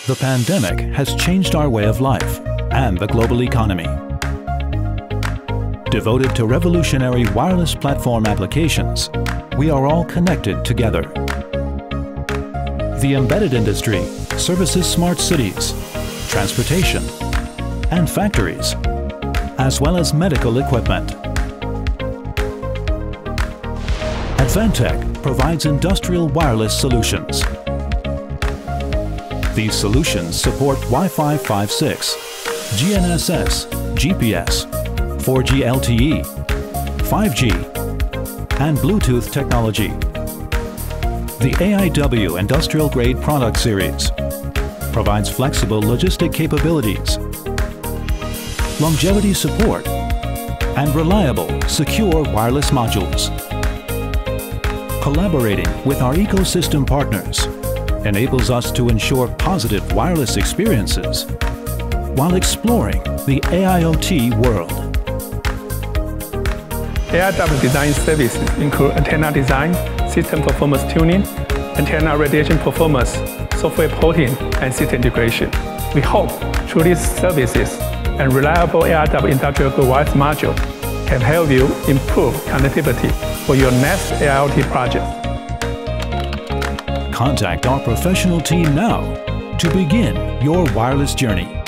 The pandemic has changed our way of life and the global economy. Devoted to revolutionary wireless platform applications, we are all connected together. The embedded industry services smart cities, transportation, and factories, as well as medical equipment. Advantech provides industrial wireless solutions. These solutions support Wi-Fi 5.6, GNSS, GPS, 4G LTE, 5G, and Bluetooth technology. The AIW Industrial Grade Product Series provides flexible logistic capabilities, longevity support, and reliable, secure wireless modules. Collaborating with our ecosystem partners enables us to ensure positive wireless experiences while exploring the AIoT world. AIW design services include antenna design, system performance tuning, antenna radiation performance, software porting, and system integration. We hope through these services and reliable AIW industrial grade wireless module can help you improve connectivity for your next AIoT project. Contact our professional team now to begin your wireless journey.